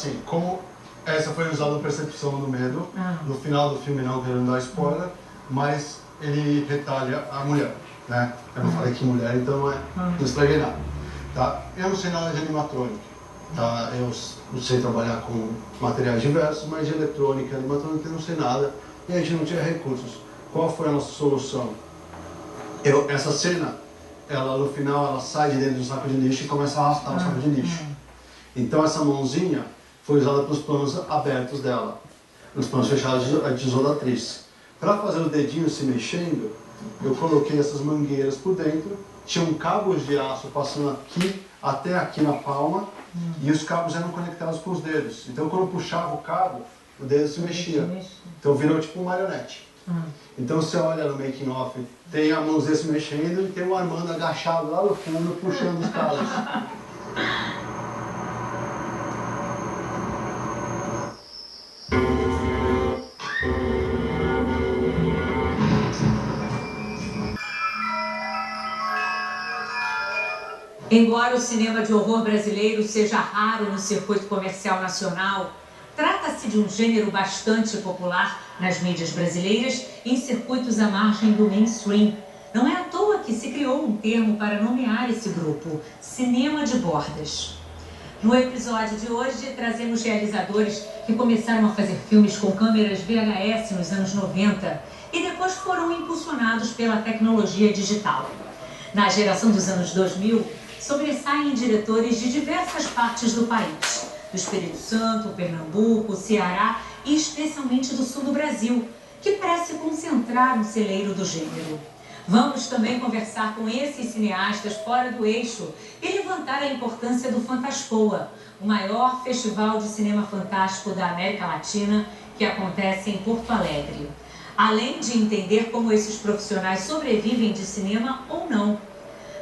assim, como essa foi usada no Percepção do Medo, no final do filme, não querendo dar spoiler, mas ele retalha a mulher, né? Eu não falei que mulher, então não estraguei nada. Tá? Eu não sei nada de animatrônica, tá? Eu sei trabalhar com materiais diversos, mas de eletrônica, animatrônica eu não sei nada, e a gente não tinha recursos. Qual foi a nossa solução? Essa cena, ela no final, ela sai de dentro do saco de lixo e começa a arrastar o saco de lixo. Então essa mãozinha foi usada para os planos abertos dela. Nos planos fechados, a gente usou da atriz. Para fazer o dedinho se mexendo, eu coloquei essas mangueiras por dentro, tinham cabos de aço passando aqui até aqui na palma, e os cabos eram conectados com os dedos. Então quando eu puxava o cabo, o dedo se mexia. Então virou tipo um marionete. Então você olha no making off, tem a mãozinha se mexendo e tem o Armando agachado lá no fundo puxando os cabos. Embora o cinema de horror brasileiro seja raro no circuito comercial nacional, trata-se de um gênero bastante popular nas mídias brasileiras e em circuitos à margem do mainstream. Não é à toa que se criou um termo para nomear esse grupo, cinema de bordas. No episódio de hoje, trazemos realizadores que começaram a fazer filmes com câmeras VHS nos anos 90 e depois foram impulsionados pela tecnologia digital. Na geração dos anos 2000, sobressaem diretores de diversas partes do país, do Espírito Santo, Pernambuco, Ceará e especialmente do sul do Brasil, que parece concentrar um celeiro do gênero. Vamos também conversar com esses cineastas fora do eixo e levantar a importância do Fantaspoa, o maior festival de cinema fantástico da América Latina, que acontece em Porto Alegre. Além de entender como esses profissionais sobrevivem de cinema ou não,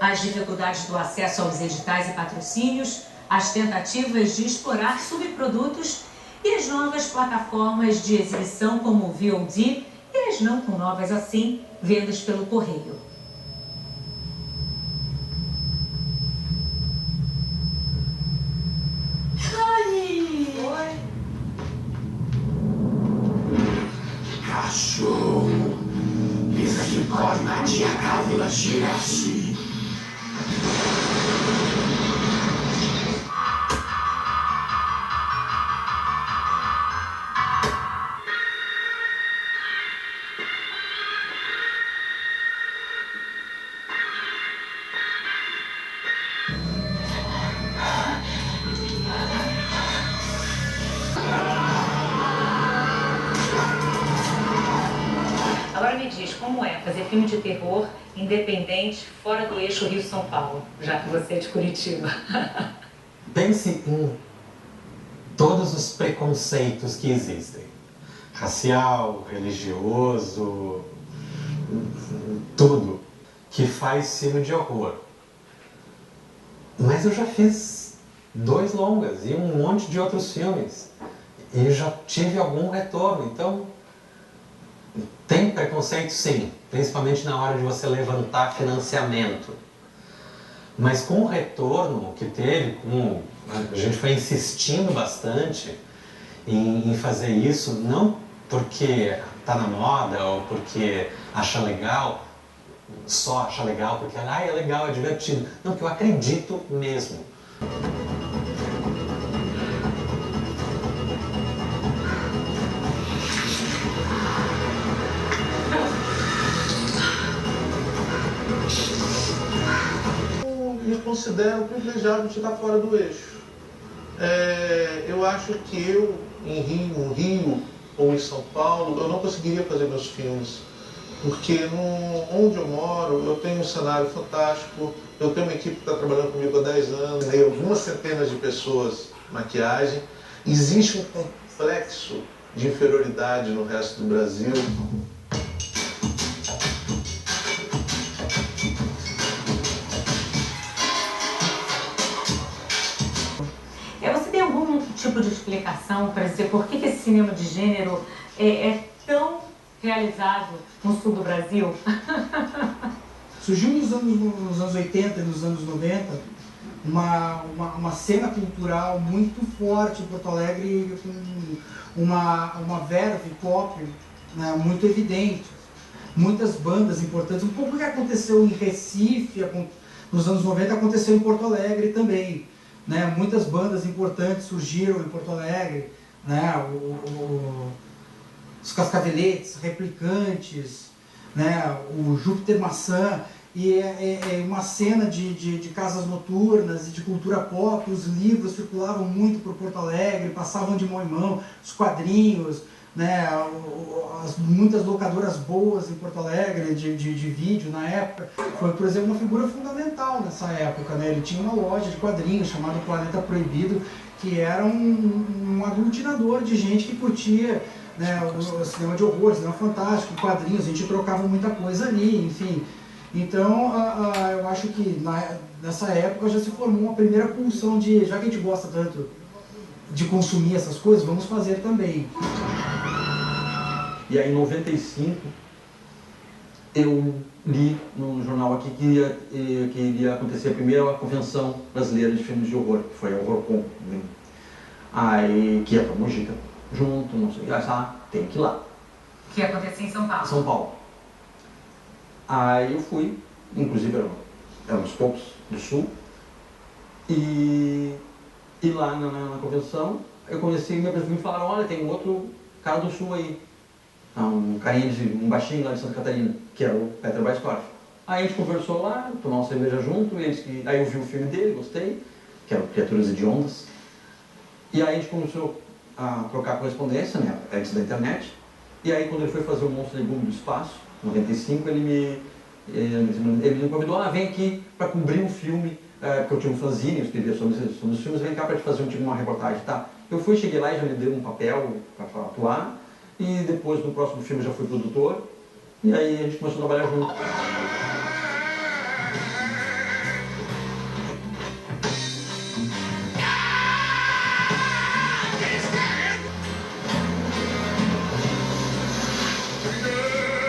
as dificuldades do acesso aos editais e patrocínios, as tentativas de explorar subprodutos e as novas plataformas de exibição como o VOD e as não tão novas assim, vendas pelo correio. Oi! Cachorro! Isso aqui pode matar a cávula girasse. Agora me diz, como é fazer filme de terror independente fora do eixo Rio-São Paulo, já que você é de Curitiba? Pense em todos os preconceitos que existem. Racial, religioso, tudo que faz filme de horror. Mas eu já fiz 2 longas e um monte de outros filmes. E já tive algum retorno, então tem preconceito sim, principalmente na hora de você levantar financiamento. Mas com o retorno que teve, a gente foi insistindo bastante em fazer isso, não porque está na moda ou porque acha legal, só acha legal porque é legal, é divertido. Não, porque eu acredito mesmo. Me considero privilegiado de estar fora do eixo. Eu acho que eu, no Rio ou em São Paulo, eu não conseguiria fazer meus filmes. Porque onde eu moro, eu tenho um cenário fantástico, eu tenho uma equipe que está trabalhando comigo há 10 anos, tem algumas centenas de pessoas maquiagem. Existe um complexo de inferioridade no resto do Brasil. Você tem algum tipo de explicação para dizer por que esse cinema de gênero é tão realizado no sul do Brasil? Surgiu nos anos 80 e nos anos 90 uma cena cultural muito forte em Porto Alegre, com uma verve pop, né, muito evidente. Muitas bandas importantes, um pouco o que aconteceu em Recife, nos anos 90, aconteceu em Porto Alegre também. Né? Muitas bandas importantes surgiram em Porto Alegre, né? Os Cascaveletes, Replicantes, né? O Júpiter Maçã, e é uma cena de casas noturnas e de cultura pop. Os livros circulavam muito por Porto Alegre, passavam de mão em mão, os quadrinhos, né? Muitas locadoras boas em Porto Alegre de vídeo na época. Foi, por exemplo, uma figura fundamental nessa época, né? Ele tinha uma loja de quadrinhos chamada Planeta Proibido, que era um aglutinador de gente que curtia, né, o cinema de horror, cinema fantástico, quadrinhos. A gente trocava muita coisa ali, enfim. Então, eu acho que nessa época já se formou uma primeira pulsão de, já que a gente gosta tanto de consumir essas coisas, vamos fazer também. E aí, em 95, eu li no jornal aqui que iria acontecer a primeira convenção brasileira de filmes de horror, que foi a HorrorCon, né? Aí, que ia pra Mojica junto, não sei, tem que ir lá. Que ia acontecer em São Paulo. São Paulo. Aí eu fui, inclusive éramos poucos do Sul, e lá na convenção eu conheci, me falaram, olha, tem um outro cara do Sul aí, um baixinho lá de Santa Catarina, que era o Peter Weisskopf. Aí a gente conversou lá, tomou uma cerveja junto, aí eu vi o filme dele, gostei, que era Criaturas Hediondas, e aí a gente começou a trocar correspondência, né, antes da internet, e aí quando ele foi fazer o Monstro de Boom do Espaço, em 95, ele me convidou, vem aqui para cobrir um filme, porque eu tinha um fanzine, eu escrevia sobre os filmes, vem cá para te fazer uma reportagem, tá? Eu fui, cheguei lá e já me deu um papel para atuar, e depois no próximo filme já fui produtor, e aí a gente começou a trabalhar junto.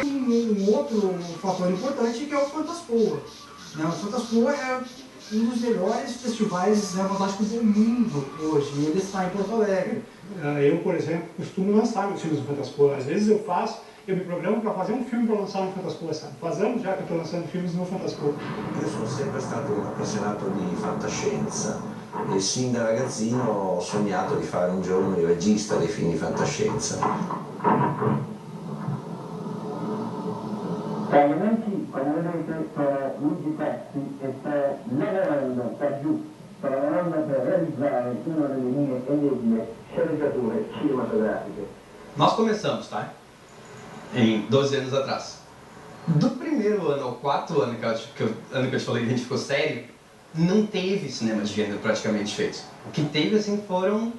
Um outro fator importante que é o Fantaspoa. Né? O Fantaspoa é um dos melhores festivais cinematográficos do mundo hoje, e ele está em Porto Alegre. Eu, por exemplo, costumo lançar meus filmes no Fantaspoa. Às vezes eu me programo para fazer um filme para lançar no Fantaspoa, sabe? Faz anos já que eu estou lançando filmes no Fantaspoa. Io sono sempre stato un appassionato di fantascienza e sin da ragazzino ho sognato di fare un giorno il regista dei film di fantascienza. Ovviamente, come vedete, sono Luigi Pezzi e sto lavorando qua giù, sto lavorando per realizzare una delle mie ennesime sceneggiature cinematografiche. Nós começamos, tá? Em 12 anos atrás. Do primeiro ano ao quarto ano, que eu te falei que a gente ficou sério, não teve cinema de gênero praticamente feito. O que teve, assim, foram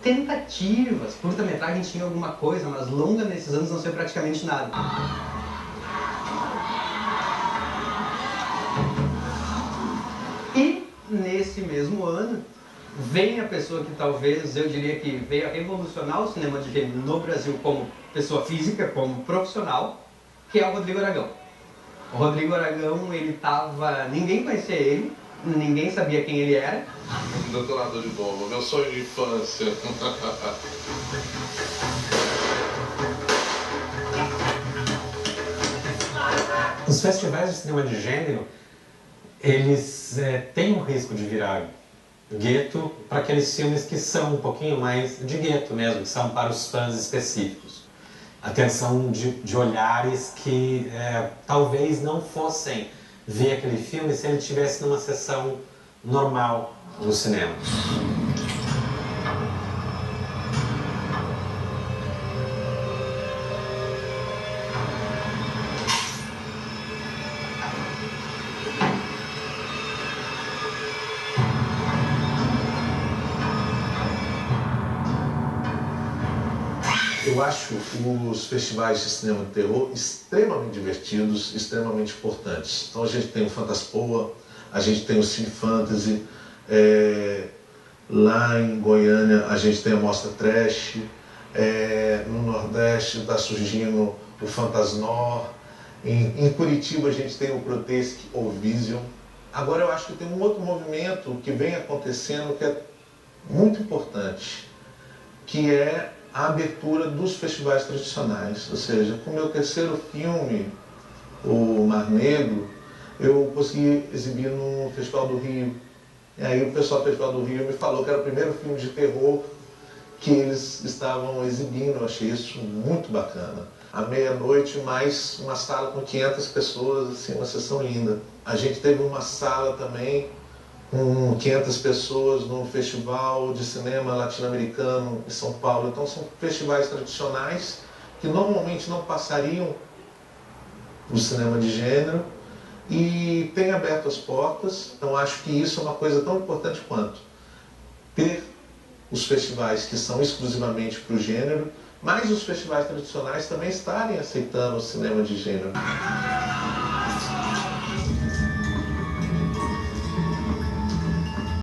tentativas. Curta-metragem tinha alguma coisa, mas longa nesses anos não foi praticamente nada. E nesse mesmo ano, vem a pessoa que talvez, eu diria que veio a revolucionar o cinema de gênero no Brasil como pessoa física, como profissional, que é o Rodrigo Aragão. O Rodrigo Aragão, ninguém conhecia ele, ninguém sabia quem ele era. Detonador de bomba, meu sonho de infância. Os festivais de cinema de gênero, eles têm um risco de virar gueto para aqueles filmes que são um pouquinho mais de gueto mesmo, que são para os fãs específicos. Atenção de olhares que talvez não fossem ver aquele filme se ele estivesse numa sessão normal no cinema. Eu acho os festivais de cinema de terror extremamente divertidos, extremamente importantes. Então a gente tem o Fantaspoa, a gente tem o Cine Fantasy, lá em Goiânia a gente tem a Mostra Trash, no Nordeste está surgindo o Fantasnor, em Curitiba a gente tem o Grotesque ou Vision, Agora eu acho que tem um outro movimento que vem acontecendo que é muito importante, que é a abertura dos festivais tradicionais. Ou seja, com o meu terceiro filme, O Mar Negro, eu consegui exibir no Festival do Rio. E aí o pessoal do Festival do Rio me falou que era o primeiro filme de terror que eles estavam exibindo. Eu achei isso muito bacana. À meia-noite, mais uma sala com 500 pessoas, assim, uma sessão linda. A gente teve uma sala também com 500 pessoas no Festival de Cinema Latino-Americano em São Paulo. Então são festivais tradicionais que normalmente não passariam o cinema de gênero e tem aberto as portas. Então acho que isso é uma coisa tão importante quanto ter os festivais que são exclusivamente para o gênero, mas os festivais tradicionais também estarem aceitando o cinema de gênero.